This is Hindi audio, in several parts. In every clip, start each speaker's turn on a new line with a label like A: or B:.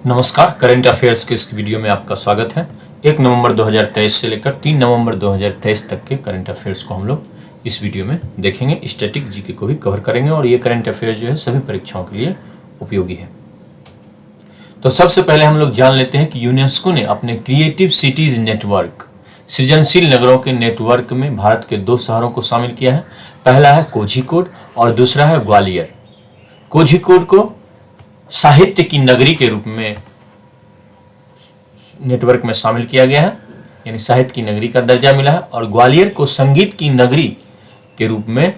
A: नमस्कार, करंट अफेयर्स के इस वीडियो में आपका स्वागत है। 1 नवंबर 2023 से लेकर 3 नवंबर 2023 तक के करंट अफेयर्स को हम लोग इस वीडियो में देखेंगे। स्टैटिक जीके को भी कवर करेंगे और ये करंट अफेयर्स जो है सभी परीक्षाओं के लिए उपयोगी है। तो सबसे पहले हम लोग जान लेते हैं कि यूनेस्को ने अपने क्रिएटिव सिटीज नेटवर्क सृजनशील नगरों के नेटवर्क में भारत के 2 शहरों को शामिल किया है। पहला है कोझिकोड और दूसरा है ग्वालियर। कोझिकोड को साहित्य की नगरी के रूप में नेटवर्क में शामिल किया गया है, यानी साहित्य की नगरी का दर्जा मिला है। और ग्वालियर को संगीत की नगरी के रूप में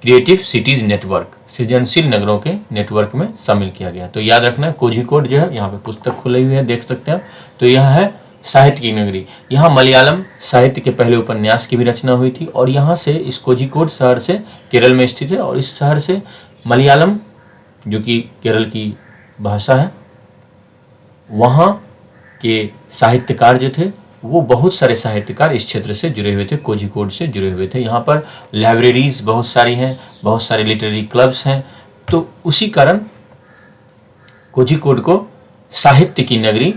A: क्रिएटिव सिटीज नेटवर्क सृजनशील नगरों के नेटवर्क में शामिल किया गया। तो याद रखना, कोझिकोड जो है, यहाँ पे पुस्तक खुली हुई है, देख सकते हैं। तो यह है साहित्य की नगरी। यहाँ मलयालम साहित्य के पहले उपन्यास की भी रचना हुई थी और यहाँ से इस कोझिकोड शहर से केरल में स्थित है और इस शहर से मलयालम जो कि केरल की भाषा है, वहाँ के साहित्यकार जो थे वो बहुत सारे साहित्यकार इस क्षेत्र से जुड़े हुए थे, कोझिकोड से जुड़े हुए थे। यहाँ पर लाइब्रेरीज बहुत सारी हैं, बहुत सारे लिटरेरी क्लब्स हैं। तो उसी कारण कोझिकोड को साहित्य की नगरी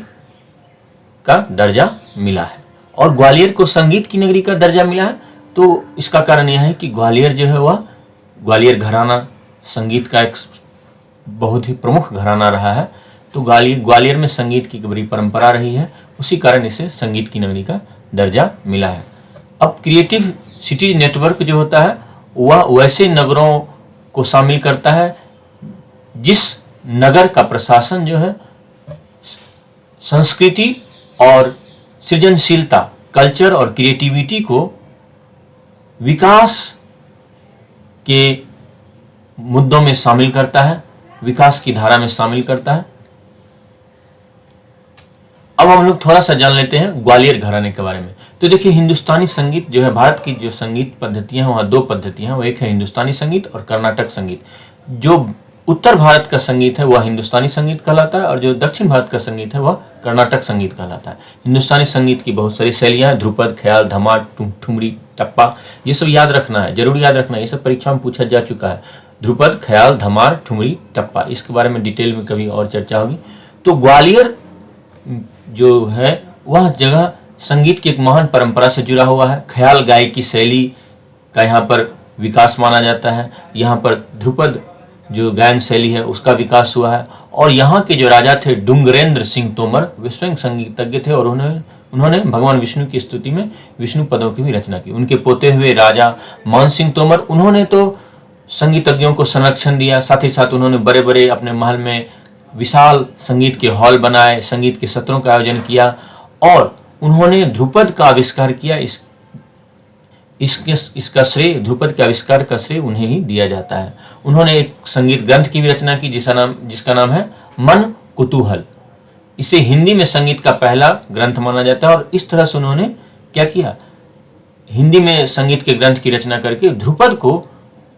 A: का दर्जा मिला है और ग्वालियर को संगीत की नगरी का दर्जा मिला है। तो इसका कारण यह है कि ग्वालियर जो है वह ग्वालियर घराना संगीत का एक बहुत ही प्रमुख घराना रहा है। तो ग्वालियर में संगीत की बड़ी परंपरा रही है, उसी कारण इसे संगीत की नगरी का दर्जा मिला है। अब क्रिएटिव सिटीज नेटवर्क जो होता है वह वैसे नगरों को शामिल करता है जिस नगर का प्रशासन जो है संस्कृति और सृजनशीलता, कल्चर और क्रिएटिविटी को विकास के मुद्दों में शामिल करता है, विकास की धारा में शामिल करता है। अब हम लोग थोड़ा सा जान लेते हैं ग्वालियर घराने के बारे में। तो देखिए, हिंदुस्तानी संगीत जो है, भारत की जो संगीत पद्धतियां हैं वहाँ 2 पद्धतियां हैं। वो एक है हिंदुस्तानी संगीत और कर्नाटक संगीत। जो उत्तर भारत का संगीत है वह हिंदुस्तानी संगीत कहलाता है और जो दक्षिण भारत का संगीत है वह कर्नाटक संगीत कहलाता है। हिंदुस्तानी संगीत की बहुत सारी शैलियाँ हैं, ध्रुपद, ख्याल, धमार, ठुमरी, टप्पा, ये सब याद रखना है, जरूर याद रखना है। ये सब परीक्षा में पूछा जा चुका है। ध्रुपद, ख्याल, धमार, ठुमरी, टप्पा, इसके बारे में डिटेल में कभी और चर्चा होगी। तो ग्वालियर जो है वह जगह संगीत की एक महान परंपरा से जुड़ा हुआ है। ख्याल गायकी शैली का यहाँ पर विकास माना जाता है। यहाँ पर ध्रुपद जो गायन शैली है उसका विकास हुआ है और यहाँ के जो राजा थे डुंगरेंद्र सिंह तोमर, वे स्वयं संगीतज्ञ थे और उन्होंने भगवान विष्णु की स्तुति में विष्णु पदों की भी रचना की। उनके पोते हुए राजा मान सिंह तोमर, उन्होंने तो संगीतज्ञों को संरक्षण दिया, साथ ही साथ उन्होंने बड़े बड़े अपने महल में विशाल संगीत के हॉल बनाए, संगीत के सत्रों का आयोजन किया और उन्होंने ध्रुपद का आविष्कार किया। इसका श्रेय, ध्रुपद के आविष्कार का श्रेय उन्हें ही दिया जाता है। उन्होंने एक संगीत ग्रंथ की भी रचना की जिसका नाम है मन कुतूहल। इसे हिंदी में संगीत का पहला ग्रंथ माना जाता है और इस तरह से उन्होंने क्या किया, हिंदी में संगीत के ग्रंथ की रचना करके ध्रुपद को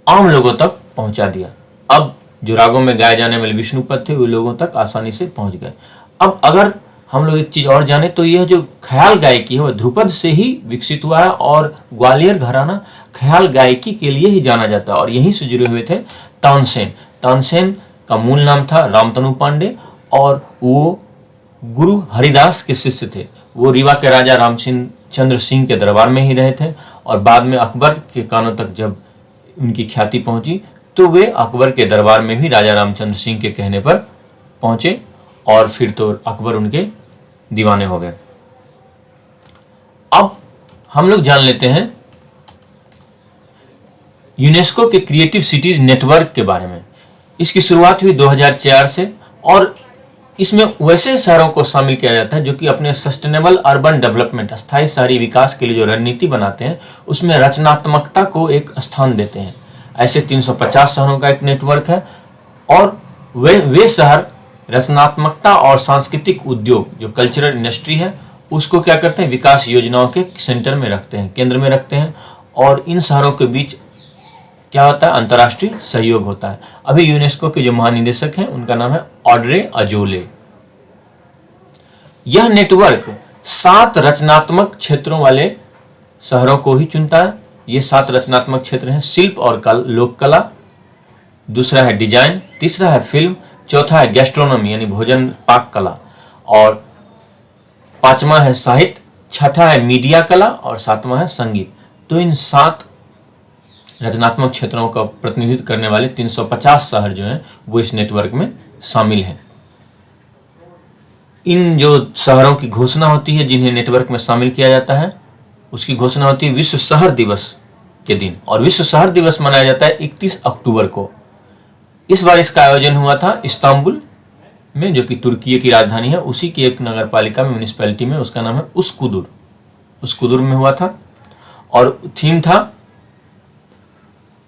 A: आम लोगों तक पहुंचा दिया। अब जो रागों में गाए जाने वाले विष्णु पद थे वे लोगों तक आसानी से पहुंच गए। अब अगर हम लोग एक चीज और जाने तो यह जो ख्याल गायकी है वह ध्रुपद से ही विकसित हुआ है और ग्वालियर घराना ख्याल गायकी के लिए ही जाना जाता है और यहीं से जुड़े हुए थे तानसेन। तानसेन का मूल नाम था रामतनु पांडे और वो गुरु हरिदास के शिष्य थे। वो रीवा के राजा रामचंद्र सिंह के दरबार में ही रहे थे और बाद में अकबर के कानों तक जब उनकी ख्याति पहुंची तो वे अकबर के दरबार में भी राजा रामचंद्र सिंह के कहने पर पहुंचे और फिर तो अकबर उनके दीवाने हो गए। अब हम लोग जान लेते हैं यूनेस्को के क्रिएटिव सिटीज नेटवर्क के बारे में। इसकी शुरुआत हुई 2004 से और इसमें वैसे शहरों को शामिल किया जाता है जो कि अपने सस्टेनेबल अर्बन डेवलपमेंट, स्थायी शहरी विकास के लिए जो रणनीति बनाते हैं उसमें रचनात्मकता को एक स्थान देते हैं। ऐसे 350 शहरों का एक नेटवर्क है और वे शहर रचनात्मकता और सांस्कृतिक उद्योग, जो कल्चरल इंडस्ट्री है, उसको क्या करते हैं, विकास योजनाओं के सेंटर में रखते हैं, केंद्र में रखते हैं और इन शहरों के बीच क्या होता है, अंतर्राष्ट्रीय सहयोग होता है। अभी यूनेस्को के जो महानिदेशक हैं उनका नाम है ऑड्रे अजोले। यह नेटवर्क 7 रचनात्मक क्षेत्रों वाले शहरों को ही चुनता है। ये 7 रचनात्मक क्षेत्र हैं: शिल्प और लोक कला, दूसरा है डिजाइन, तीसरा है फिल्म, चौथा है गैस्ट्रोनॉमी यानी भोजन पाक कला, और पांचवा है साहित्य, छठा है मीडिया कला और सातवां है संगीत। तो इन 7 रचनात्मक क्षेत्रों का प्रतिनिधित्व करने वाले 350 शहर जो हैं वो इस नेटवर्क में शामिल हैं। इन जो शहरों की घोषणा होती है जिन्हें नेटवर्क में शामिल किया जाता है, उसकी घोषणा होती है विश्व शहर दिवस के दिन, और विश्व शहर दिवस मनाया जाता है 31 अक्टूबर को। इस बार इसका आयोजन हुआ था इस्तांबुल में, जो कि तुर्की की राजधानी है, उसी की एक नगर पालिका में, म्यूनिसिपैलिटी में, उसका नाम है उस्कुदुर में हुआ था। और थीम था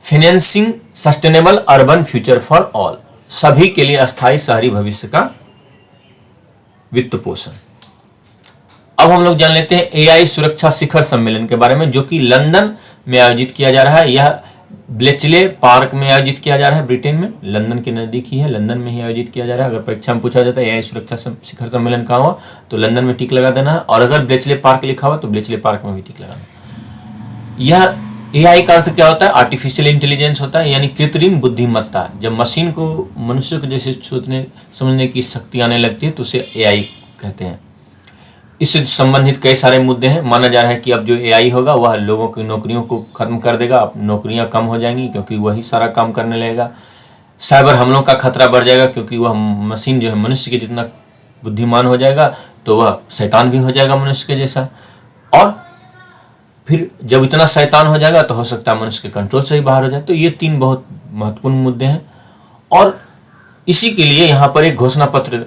A: financing sustainable urban future for all, सभी के लिए अस्थायी शहरी भविष्य का वित्त पोषण। अब हम लोग जान लेते हैं एआई सुरक्षा शिखर सम्मेलन के बारे में, जो कि लंदन में आयोजित किया जा रहा है। यह ब्लेचले पार्क में आयोजित किया जा रहा है, ब्रिटेन में, लंदन के नजदीक ही है, लंदन में ही आयोजित किया जा रहा है। अगर परीक्षा में पूछा जाता है एआई सुरक्षा शिखर सम्मेलन कहाँ हुआ, तो लंदन में टिक लगा देना है, और अगर ब्लेचले पार्क लिखा हुआ तो ब्लेचले पार्क में भी टिक लगाना। यह एआई का अर्थ क्या होता है? आर्टिफिशियल इंटेलिजेंस होता है, यानी कृत्रिम बुद्धिमत्ता। जब मशीन को मनुष्य को जैसे सोचने समझने की शक्ति आने लगती है तो उसे एआई कहते हैं। इससे संबंधित कई सारे मुद्दे हैं। माना जा रहा है कि अब जो एआई होगा वह लोगों की नौकरियों को खत्म कर देगा, अब नौकरियां कम हो जाएंगी क्योंकि वही सारा काम करने लगेगा। साइबर हमलों का खतरा बढ़ जाएगा क्योंकि वह मशीन जो है मनुष्य के जितना बुद्धिमान हो जाएगा तो वह शैतान भी हो जाएगा मनुष्य के जैसा, और फिर जब इतना शैतान हो जाएगा तो हो सकता है मनुष्य के कंट्रोल से ही बाहर हो जाए। तो ये 3 बहुत महत्वपूर्ण मुद्दे हैं, और इसी के लिए यहाँ पर एक घोषणा पत्र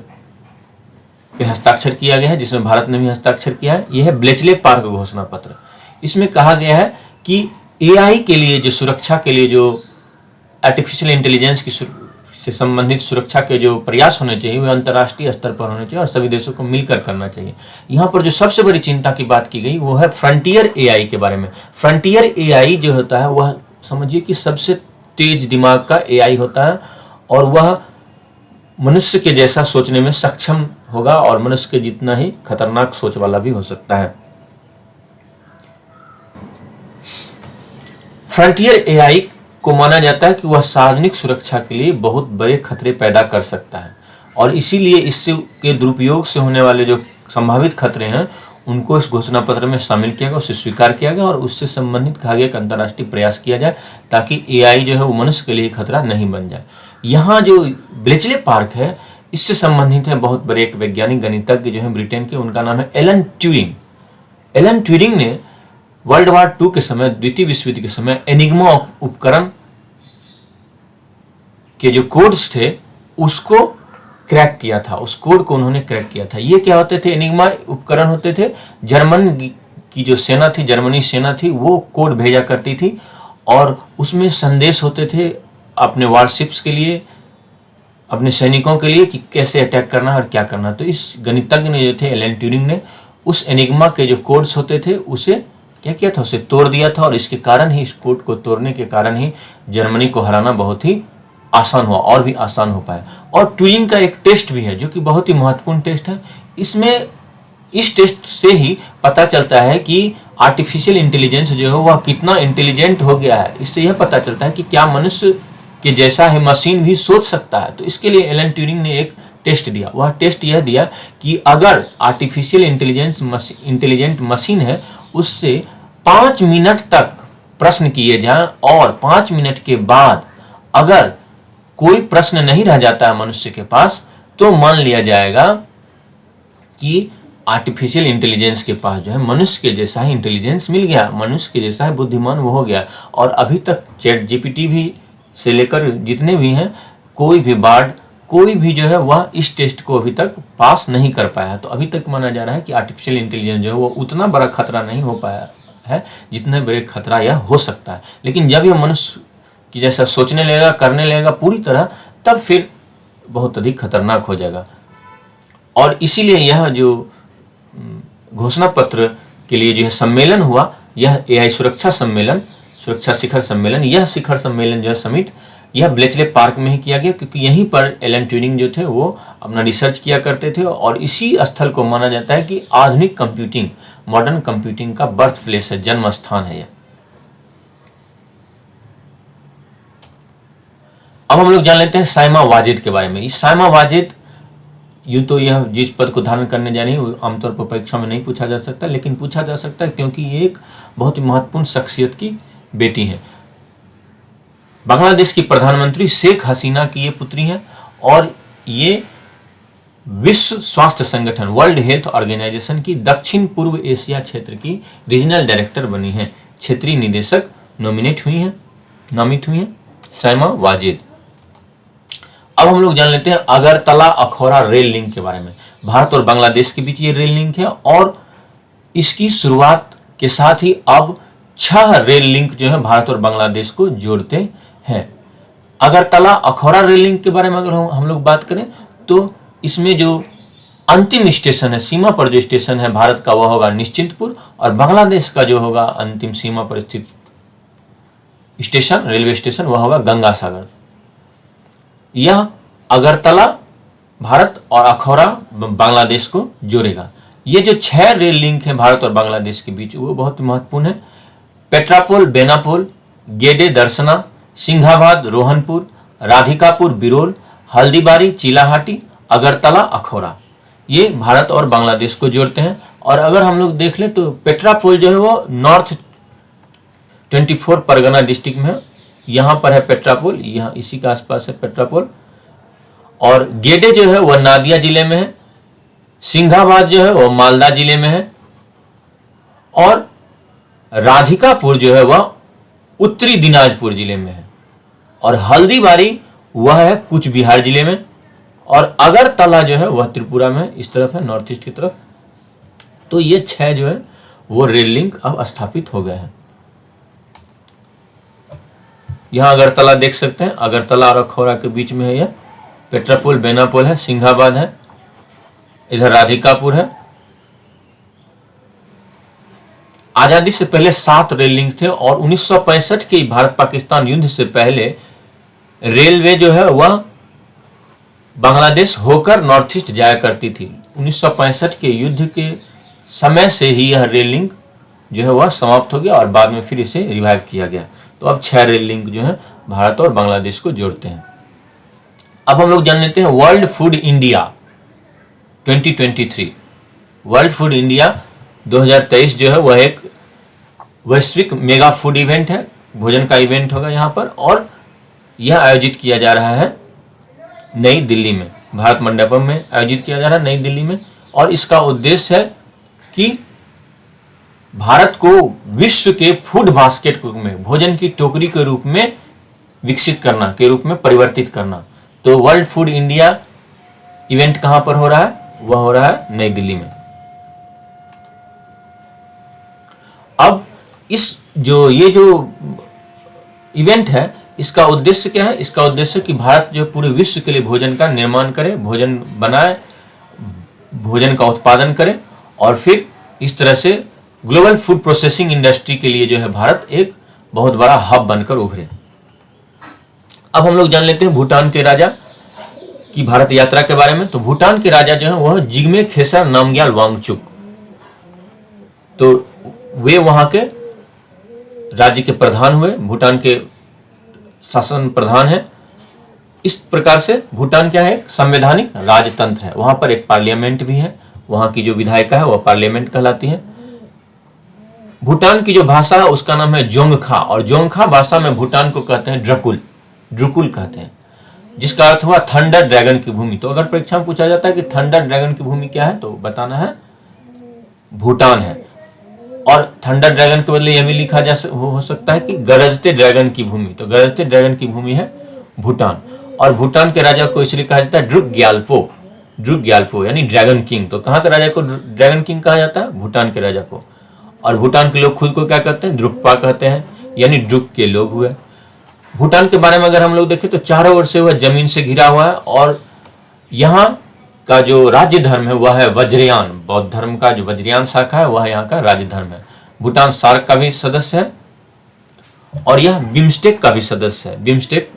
A: पे हस्ताक्षर किया गया है, जिसमें भारत ने भी हस्ताक्षर किया है। यह है ब्लेचले पार्क घोषणा पत्र। इसमें कहा गया है कि एआई के लिए जो सुरक्षा के लिए, जो आर्टिफिशियल इंटेलिजेंस की से संबंधित सुरक्षा के जो प्रयास होने चाहिए वे अंतर्राष्ट्रीय स्तर पर होने चाहिए और सभी देशों को मिलकर करना चाहिए। यहाँ पर जो सबसे बड़ी चिंता की बात की गई वो है फ्रंटियर एआई के बारे में। फ्रंटियर एआई जो होता है वह समझिए कि सबसे तेज दिमाग का एआई होता है, और वह मनुष्य के जैसा सोचने में सक्षम होगा और मनुष्य के जितना ही खतरनाक सोच वाला भी हो सकता है। फ्रंटियर एआई को माना जाता है कि वह सार्वजनिक सुरक्षा के लिए बहुत बड़े खतरे पैदा कर सकता है, और इसीलिए इससे के दुरुपयोग से होने वाले जो संभावित खतरे हैं उनको इस घोषणा पत्र में शामिल किया गया, उसे स्वीकार किया गया, और उससे संबंधित कहा गया कि अंतर्राष्ट्रीय प्रयास किया जाए ताकि एआई जो है वो मनुष्य के लिए खतरा नहीं बन जाए। यहाँ जो ब्लेचले पार्क है इससे संबंधित है बहुत बड़े एक वैज्ञानिक गणितज्ञ जो है ब्रिटेन के, उनका नाम है एलन ट्यूरिंग। एलन ट्यूरिंग ने वर्ल्ड वॉर 2 के समय, द्वितीय विश्व युद्ध के समय, एनिग्मा उपकरण के जो कोड्स थे उसको क्रैक किया था, उस कोड को उन्होंने क्रैक किया था। ये क्या होते थे? एनिग्मा उपकरण होते थे। जर्मन की जो सेना थी, जर्मनी सेना थी, वो कोड भेजा करती थी और उसमें संदेश होते थे अपने वारशिप्स के लिए, अपने सैनिकों के लिए कि कैसे अटैक करना है और क्या करना है। तो इस गणितज्ञ ने जो थे एलन ट्यूरिंग ने उस एनिग्मा के जो कोड्स होते थे उसे क्या किया था? उसे तोड़ दिया था, और इसके कारण ही, इस कोड को तोड़ने के कारण ही जर्मनी को हराना बहुत ही आसान हुआ और भी आसान हो पाया। और ट्यूरिंग का एक टेस्ट भी है जो कि बहुत ही महत्वपूर्ण टेस्ट है। इसमें इस टेस्ट से ही पता चलता है कि आर्टिफिशियल इंटेलिजेंस जो है वह कितना इंटेलिजेंट हो गया है। इससे यह पता चलता है कि क्या मनुष्य के जैसा है मशीन भी सोच सकता है। तो इसके लिए एलन ट्यूरिंग ने एक टेस्ट दिया। वह टेस्ट यह दिया कि अगर आर्टिफिशियल इंटेलिजेंट मशीन है उससे 5 मिनट तक प्रश्न किए जाएं, और 5 मिनट के बाद अगर कोई प्रश्न नहीं रह जाता है मनुष्य के पास तो मान लिया जाएगा कि आर्टिफिशियल इंटेलिजेंस के पास जो है मनुष्य के जैसा ही इंटेलिजेंस मिल गया, मनुष्य के जैसा ही बुद्धिमान वो हो गया। और अभी तक चैट जीपीटी भी से लेकर जितने भी हैं, कोई भी बार्ड, कोई भी जो है वह इस टेस्ट को अभी तक पास नहीं कर पाया है। तो अभी तक माना जा रहा है कि आर्टिफिशियल इंटेलिजेंस जो है वो उतना बड़ा खतरा नहीं हो पाया है जितना बड़े खतरा यह हो सकता है। लेकिन जब यह मनुष्य की जैसा सोचने लगेगा, करने लगेगा पूरी तरह, तब फिर बहुत अधिक खतरनाक हो जाएगा। और इसीलिए यह जो घोषणा पत्र के लिए जो है सम्मेलन हुआ, यह एआई सुरक्षा सम्मेलन, सुरक्षा शिखर सम्मेलन, यह शिखर सम्मेलन जो है समिट, यह ब्लेचले पार्क में ही किया गया क्योंकि यहीं पर एलन ट्यूरिंग जो थे वो अपना रिसर्च किया करते थे, और इसी स्थल को माना जाता है कि आधुनिक कंप्यूटिंग, मॉडर्न कंप्यूटिंग का बर्थ प्लेस है, जन्म स्थान है यह। अब हम लोग जान लेते हैं साइमा वाजिद के बारे में। इस साइमा वाजिद, यूँ तो यह जिस पद को धारण करने जा रही है वो आमतौर पर परीक्षा में नहीं पूछा जा सकता, लेकिन पूछा जा सकता है क्योंकि ये एक बहुत ही महत्वपूर्ण शख्सियत की बेटी हैं। बांग्लादेश की प्रधानमंत्री शेख हसीना की ये पुत्री हैं और ये विश्व स्वास्थ्य संगठन वर्ल्ड हेल्थ ऑर्गेनाइजेशन की दक्षिण पूर्व एशिया क्षेत्र की रीजनल डायरेक्टर बनी हैं। क्षेत्रीय निदेशक नामित हुई हैं साइमा वाजिद। अब हम लोग जान लेते हैं अगरतला अखौरा रेल लिंक के बारे में। भारत और बांग्लादेश के बीच ये रेल लिंक है और इसकी शुरुआत के साथ ही अब 6 रेल लिंक जो है भारत और बांग्लादेश को जोड़ते हैं। अगरतला अखौरा रेल लिंक के बारे में अगर हम लोग बात करें तो इसमें जो अंतिम स्टेशन है, सीमा पर जो स्टेशन है भारत का, वह होगा निश्चिंतपुर, और बांग्लादेश का जो होगा अंतिम सीमा पर स्थित स्टेशन, रेलवे स्टेशन, वह होगा गंगा सागर। यह अगरतला भारत और अखौरा बांग्लादेश को जोड़ेगा। ये जो 6 रेल लिंक हैं भारत और बांग्लादेश के बीच, वो बहुत महत्वपूर्ण है। पेट्रापोल बेनापोल, गेडे दर्शना, सिंघाबाद रोहनपुर, राधिकापुर बिरोल, हल्दीबारी चीलाहाटी, अगरतला अखौरा, ये भारत और बांग्लादेश को जोड़ते हैं। और अगर हम लोग देख लें तो पेट्रापोल जो है वो नॉर्थ 24 परगना डिस्ट्रिक्ट में है। यहाँ पर है पेट्रापोल, यहाँ इसी के आसपास है पेट्रापोल। और गेडे जो है वह नादिया जिले में है। सिंघाबाद जो है वह मालदा जिले में है। और राधिकापुर जो है वह उत्तरी दिनाजपुर जिले में है। और हल्दीबारी वह है कूच बिहार जिले में। और अगरतला जो है वह त्रिपुरा में इस तरफ है, नॉर्थ ईस्ट की तरफ। तो ये 6 जो है वो रेल लिंक अब स्थापित हो गए हैं। यहाँ अगरतला देख सकते हैं, अगरतला और अखौरा के बीच में है यह। पेट्रापोल बेनापोल है, सिंघाबाद है, इधर राधिकापुर है। आजादी से पहले 7 रेल लिंक थे और 1965 के भारत पाकिस्तान युद्ध से पहले रेलवे जो है वह बांग्लादेश होकर नॉर्थ ईस्ट जाया करती थी। 1965 के युद्ध के समय से ही यह रेल लिंक जो है वह समाप्त हो गया और बाद में फिर इसे रिवाइव किया गया। तो अब 6 रेल लिंक जो है भारत और बांग्लादेश को जोड़ते हैं। अब हम लोग जान लेते हैं world food India 2023। World food India 2023 जो है वह एक वैश्विक मेगा फूड इवेंट है, भोजन का इवेंट होगा यहाँ पर। और यह आयोजित किया जा रहा है नई दिल्ली में, भारत मंडपम में आयोजित किया जा रहा है नई दिल्ली में। और इसका उद्देश्य है कि भारत को विश्व के फूड बास्केट के रूप में, भोजन की टोकरी के रूप में विकसित करना, के रूप में परिवर्तित करना। तो वर्ल्ड फूड इंडिया इवेंट कहां पर हो रहा है? वह हो रहा है नई दिल्ली में। अब ये जो इवेंट है, इसका उद्देश्य क्या है? इसका उद्देश्य कि भारत जो पूरे विश्व के लिए भोजन का निर्माण करे, भोजन बनाए, भोजन का उत्पादन करे और फिर इस तरह से ग्लोबल फूड प्रोसेसिंग इंडस्ट्री के लिए जो है भारत एक बहुत बड़ा हब बनकर उभरे। अब हम लोग जान लेते हैं भूटान के राजा की भारत यात्रा के बारे में। तो भूटान के राजा जो है वह जिग्मे खेसर नामग्याल वांगचुक, तो वे वहां के राज्य के प्रधान हुए, भूटान के शासन प्रधान है। इस प्रकार से भूटान क्या है? संवैधानिक राजतंत्र है। वहां पर एक पार्लियामेंट भी है, वहां की जो विधायिका है वह पार्लियामेंट कहलाती है। भूटान की जो भाषा है उसका नाम है जोंगखा, और जोंगखा भाषा में भूटान को कहते हैं ड्रुकुल कहते हैं, जिसका अर्थ हुआ थंडर ड्रैगन की भूमि। तो अगर परीक्षा में पूछा जाता है कि थंडर ड्रैगन की भूमि क्या है, तो बताना है भूटान है। और थंडर ड्रैगन के बदले यह भी लिखा हो सकता है कि गरजते ड्रैगन की भूमि। तो गरजते ड्रैगन की भूमि है भूटान। और भूटान के राजा को इसलिए कहा जाता है ड्रुक ग्याल्पो यानी ड्रैगन किंग। तो कहाँ के राजा को ड्रैगन किंग कहा जाता है? भूटान के राजा को। और भूटान के लोग खुद को क्या कहते हैं? द्रुकपा कहते हैं, यानी ड्रुक के लोग हुए। भूटान के बारे में अगर हम लोग देखें तो चारों ओर से वह जमीन से घिरा हुआ है और यहाँ का जो राज्य धर्म है वह है वज्रयान। बौद्ध धर्म का जो वज्रयान शाखा है वह यहाँ का राज्य धर्म है। भूटान सार्क का भी सदस्य है और यह बिम्स्टेक का भी सदस्य है। बिम्स्टेक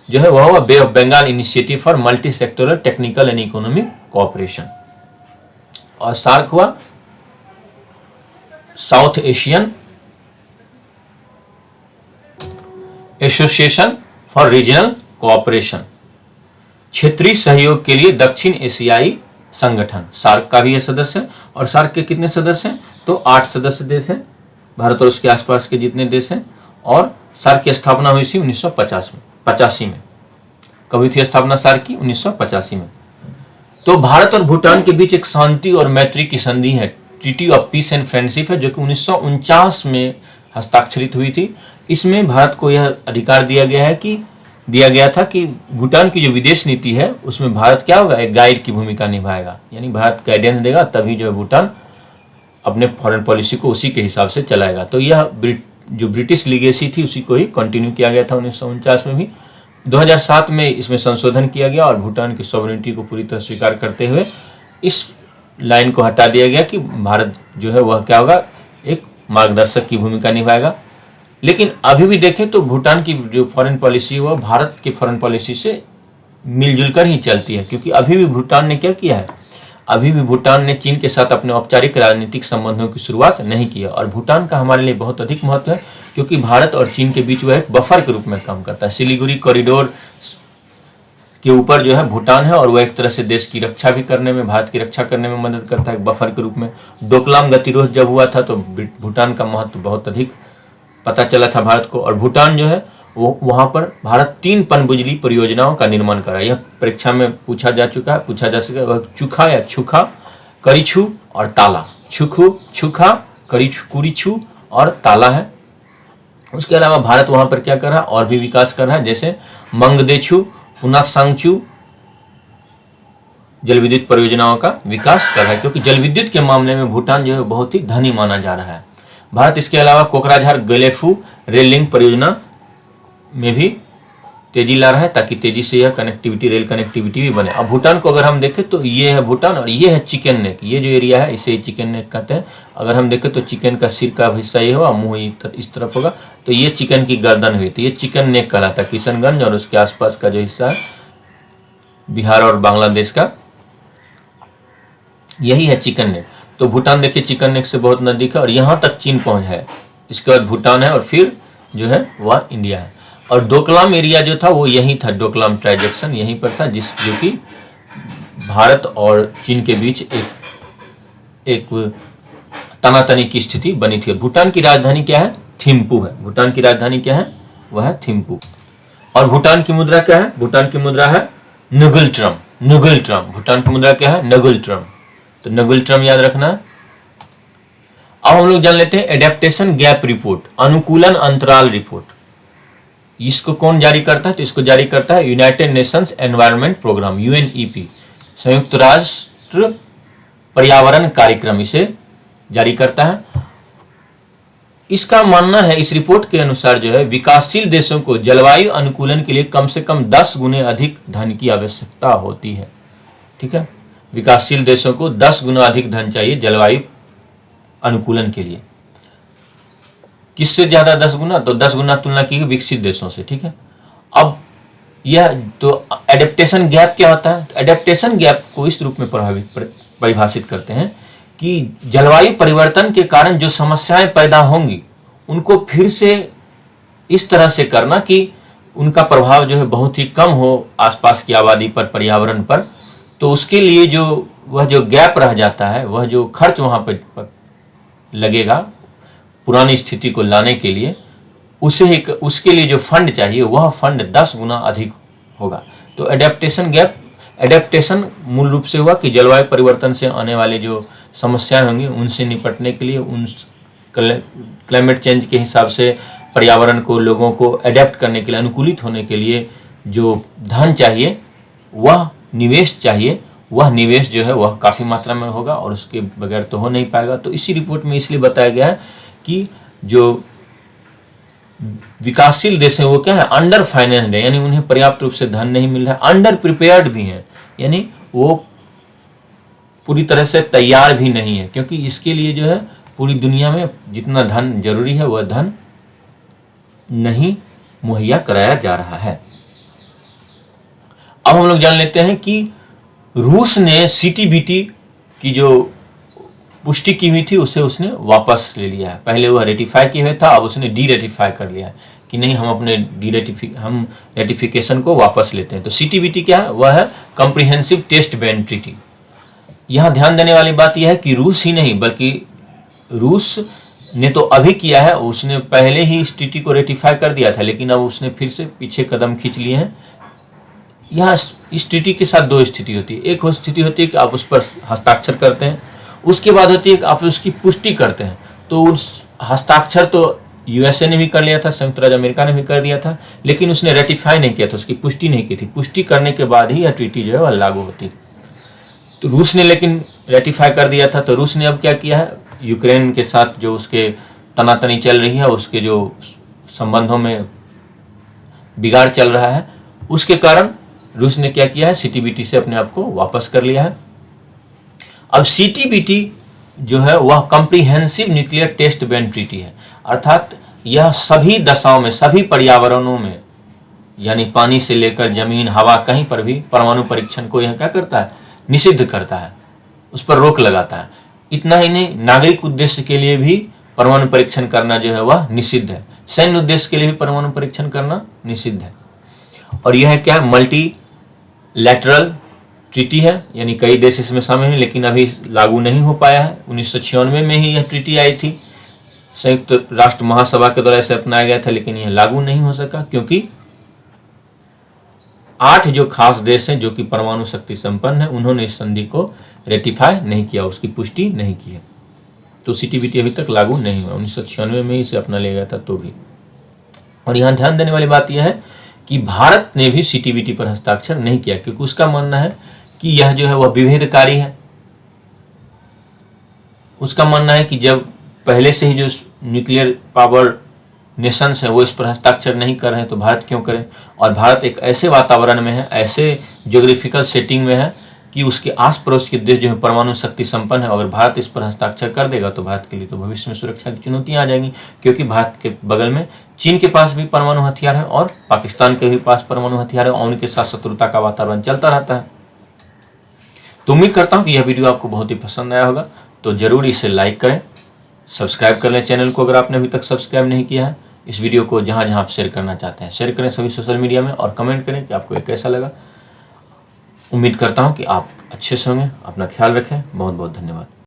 A: जो है वह bay of Bengal initiative for multi sectoral technical and economic cooperation. और सार्क हुआ South Asian association for regional cooperation, क्षेत्रीय सहयोग के लिए दक्षिण एशियाई संगठन, सार्क का भी ये सदस्य है। और सार्क के कितने सदस्य हैं? तो 8 सदस्य देश हैं, भारत और उसके आसपास के जितने देश हैं। और सार्क की स्थापना हुई थी 1985 में। कभी थी स्थापना सार्क की? 1985 में। तो भारत और भूटान के बीच एक शांति और मैत्री की संधि है, treaty of peace and friendship है, जो कि 1949 में हस्ताक्षरित हुई थी। इसमें भारत को यह अधिकार दिया गया था कि भूटान की जो विदेश नीति है उसमें भारत क्या होगा, एक गाइड की भूमिका निभाएगा, यानी भारत गाइडेंस देगा, तभी जो है भूटान अपने फॉरेन पॉलिसी को उसी के हिसाब से चलाएगा। तो यह जो ब्रिटिश लीगेसी थी उसी को ही कंटिन्यू किया गया था 1949 में भी। 2007 में इसमें संशोधन किया गया और भूटान की सॉवरेनिटी को पूरी तरह स्वीकार करते हुए इस लाइन को हटा दिया गया कि भारत जो है वह क्या होगा, एक मार्गदर्शक की भूमिका निभाएगा। लेकिन अभी भी देखें तो भूटान की जो फॉरेन पॉलिसी है वह भारत की फॉरेन पॉलिसी से मिलजुल कर ही चलती है, क्योंकि अभी भी भूटान ने क्या किया है, अभी भी भूटान ने चीन के साथ अपने औपचारिक राजनीतिक संबंधों की शुरुआत नहीं किया। और भूटान का हमारे लिए बहुत अधिक महत्व है, क्योंकि भारत और चीन के बीच वह एक बफर के रूप में काम करता है। सिलीगुड़ी कॉरिडोर के ऊपर जो है भूटान है और वह एक तरह से देश की रक्षा भी करने में, भारत की रक्षा करने में मदद करता है बफर के रूप में। डोकलाम गतिरोध जब हुआ था तो भूटान का महत्व बहुत अधिक पता चला था भारत को। और भूटान जो है वो वहाँ पर भारत 3 पनबिजली परियोजनाओं का निर्माण करा। यह परीक्षा में पूछा जा सका। वह चुखा या छुखा, करीछू और ताला। छुखा, कुरीछू और ताला है। उसके अलावा भारत वहाँ पर क्या कर रहा है, और भी विकास कर रहा है, जैसे मंगदेछू, पुनासांगचू जल विद्युत परियोजनाओं का विकास कर रहा है, क्योंकि जल विद्युत के मामले में भूटान जो है बहुत ही धनी माना जा रहा है। भारत इसके अलावा कोकराझार गलेफू रेल लिंक परियोजना में भी तेजी ला रहा है, ताकि तेजी से यह कनेक्टिविटी, रेल कनेक्टिविटी भी बने। अब भूटान को अगर हम देखें तो ये है भूटान और ये है चिकन नेक। ये जो एरिया है इसे चिकन नेक कहते हैं। अगर हम देखें तो चिकन का सिर का हिस्सा ये होगा, मुंह इस तरफ होगा, तो ये चिकन की गर्दन हुई, तो ये चिकन नेक कहलाता है। किशनगंज और उसके आसपास का जो हिस्सा है बिहार और बांग्लादेश का, यही है चिकन नेक। तो भूटान देखिए चिकन नेक से बहुत नजदीक है और यहाँ तक चीन पहुँच है। इसके बाद भूटान है और फिर जो है वह इंडिया है। और डोकलाम एरिया जो था वो यहीं था, डोकलाम ट्रांजैक्शन यहीं पर था, जो कि भारत और चीन के बीच एक तनातनी की स्थिति बनी थी। भूटान की राजधानी क्या है? थिम्पू है। भूटान की राजधानी क्या है? वह है थिम्पू। और भूटान की मुद्रा क्या है? भूटान की मुद्रा है नुगुल ट्रम। भूटान की मुद्रा क्या है? नुगुल ट्रम। तो नुगुल ट्रम याद रखना है। अब हम लोग जान लेते हैं एडेप्टेशन गैप रिपोर्ट, अनुकूलन अंतराल रिपोर्ट। इसको कौन जारी करता है? तो इसको जारी करता है United Nations Environment Programme, UNEP, संयुक्त राष्ट्र पर्यावरण कार्यक्रम इसे जारी करता है। इसका मानना है, इस रिपोर्ट के अनुसार जो है विकासशील देशों को जलवायु अनुकूलन के लिए कम से कम 10 गुने अधिक धन की आवश्यकता होती है। ठीक है, विकासशील देशों को 10 गुना अधिक धन चाहिए जलवायु अनुकूलन के लिए। किससे ज्यादा? 10 गुना। तो 10 गुना तुलना की विकसित देशों से। ठीक है, अब यह तो एडेप्टेशन गैप क्या होता है? एडेप्टेशन गैप को इस रूप में परिभाषित करते हैं कि जलवायु परिवर्तन के कारण जो समस्याएं पैदा होंगी उनको फिर से इस तरह से करना कि उनका प्रभाव जो है बहुत ही कम हो आसपास की आबादी पर, पर्यावरण पर। तो उसके लिए जो गैप रह जाता है, वह जो खर्च वहाँ पर लगेगा पुरानी स्थिति को लाने के लिए, उसके लिए जो फंड चाहिए वह फंड 10 गुना अधिक होगा। तो एडेप्टेशन मूल रूप से हुआ कि जलवायु परिवर्तन से आने वाले जो समस्याएं होंगी उनसे निपटने के लिए, उन क्लाइमेट चेंज के हिसाब से पर्यावरण को, लोगों को एडेप्ट करने के लिए, अनुकूलित होने के लिए जो धन चाहिए, वह निवेश चाहिए, वह निवेश जो है वह काफ़ी मात्रा में होगा और उसके बगैर तो हो नहीं पाएगा। तो इसी रिपोर्ट में इसलिए बताया गया है कि जो विकासशील देश हैं वो क्या है? अंडर फाइनेंस्ड है, यानी उन्हें पर्याप्त रूप से धन नहीं मिल रहा है। अंडर प्रिपेयर्ड भी हैं, यानी वो पूरी तरह से तैयार भी नहीं है, क्योंकि इसके लिए जो है पूरी दुनिया में जितना धन जरूरी है वह धन नहीं मुहैया कराया जा रहा है। अब हम लोग जान लेते हैं कि रूस ने सीटीबीटी की जो पुष्टि की हुई थी उसे उसने वापस ले लिया है। पहले वह रेटिफाई किया हुआ था, अब उसने डी रेटिफाई कर लिया है कि नहीं हम अपने हम रेटिफिकेशन को वापस लेते हैं। तो CTBT क्या है? वह है कॉम्प्रिहेंसिव टेस्ट बैन ट्रीटी। यहाँ ध्यान देने वाली बात यह है कि रूस ही नहीं बल्कि रूस ने तो अभी किया है, उसने पहले ही इस ट्रीटी को रेटिफाई कर दिया था, लेकिन अब उसने फिर से पीछे कदम खींच लिए हैं। यहाँ इस ट्रीटी के साथ दो स्थिति होती है। एक स्थिति होती है कि आप उस पर हस्ताक्षर करते हैं, उसके बाद होती है कि आप उसकी पुष्टि करते हैं। तो उस हस्ताक्षर तो USA ने भी कर लिया था, संयुक्त राज्य अमेरिका ने भी कर दिया था, लेकिन उसने रेटिफाई नहीं किया था, उसकी पुष्टि नहीं की थी। पुष्टि करने के बाद ही यह ट्रीटी जो है वह लागू होती। तो रूस ने लेकिन रेटिफाई कर दिया था। तो रूस ने अब क्या किया है, यूक्रेन के साथ जो उसके तनातनी चल रही है, उसके जो संबंधों में बिगाड़ चल रहा है, उसके कारण रूस ने क्या किया है, CTBT से अपने आप को वापस कर लिया है। अब CTBT जो है वह Comprehensive Nuclear Test Ban Treaty है, अर्थात यह सभी दशाओं में, सभी पर्यावरणों में, यानी पानी से लेकर जमीन, हवा, कहीं पर भी परमाणु परीक्षण को यह क्या करता है, निषिद्ध करता है, उस पर रोक लगाता है। इतना ही नहीं, नागरिक उद्देश्य के लिए भी परमाणु परीक्षण करना जो है वह निषिद्ध है। सैन्य उद्देश्य के लिए भी परमाणु परीक्षण करना निषिद्ध है। और यह क्या है, मल्टी लैटरल ट्रीटी है, यानी कई देश इसमें शामिल हैं, लेकिन अभी लागू नहीं हो पाया है। 1996 में ही यह ट्रीटी आई थी, संयुक्त राष्ट्र महासभा के द्वारा इसे अपनाया गया था, लेकिन यह लागू नहीं हो सका क्योंकि 8 जो खास देश हैं जो कि परमाणु शक्ति संपन्न है, उन्होंने इस संधि को रेटिफाई नहीं किया, उसकी पुष्टि नहीं की है। तो CTBT अभी तक लागू नहीं हुआ। 1996 में इसे अपना लिया गया था तो भी। और यहाँ ध्यान देने वाली बात यह है कि भारत ने भी CTBT पर हस्ताक्षर नहीं किया, क्योंकि उसका मानना है कि यह जो है वह विभेदकारी है। उसका मानना है कि जब पहले से ही जो न्यूक्लियर पावर नेशंस हैं वो इस पर हस्ताक्षर नहीं कर रहे हैं तो भारत क्यों करें। और भारत एक ऐसे वातावरण में है, ऐसे ज्योग्राफिकल सेटिंग में है कि उसके आस पड़ोस के देश जो है परमाणु शक्ति संपन्न है। अगर भारत इस पर हस्ताक्षर कर देगा तो भारत के लिए तो भविष्य में सुरक्षा की चुनौतियां आ जाएंगी, क्योंकि भारत के बगल में चीन के पास भी परमाणु हथियार है और पाकिस्तान के भी पास परमाणु हथियार है, और उनके साथ शत्रुता का वातावरण चलता रहता है। तो उम्मीद करता हूँ कि यह वीडियो आपको बहुत ही पसंद आया होगा। तो जरूर इसे लाइक करें, सब्सक्राइब कर लें चैनल को अगर आपने अभी तक सब्सक्राइब नहीं किया है। इस वीडियो को जहाँ जहाँ आप शेयर करना चाहते हैं शेयर करें सभी सोशल मीडिया में, और कमेंट करें कि आपको ये कैसा लगा। उम्मीद करता हूँ कि आप अच्छे से होंगे। अपना ख्याल रखें। बहुत बहुत धन्यवाद।